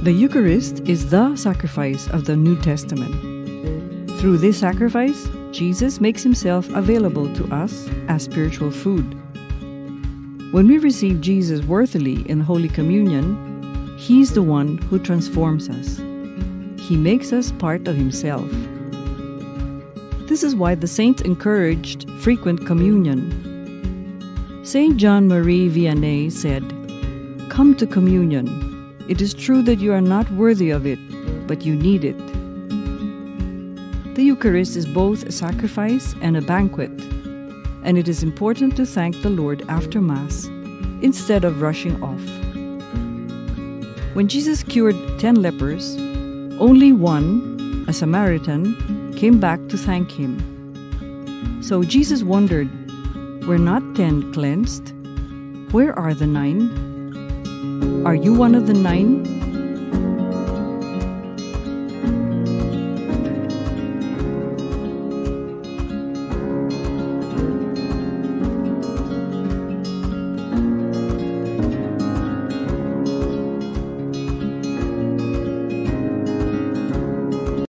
The Eucharist is the sacrifice of the New Testament. Through this sacrifice, Jesus makes himself available to us as spiritual food. When we receive Jesus worthily in Holy Communion, He's the one who transforms us. He makes us part of Himself. This is why the saints encouraged frequent communion. Saint Jean Marie Vianney said, "Come to communion. It is true that you are not worthy of it, but you need it." The Eucharist is both a sacrifice and a banquet, and it is important to thank the Lord after Mass instead of rushing off. When Jesus cured 10 lepers, only one, a Samaritan, came back to thank him. So Jesus wondered, were not 10 cleansed? Where are the 9? Are you one of the 9?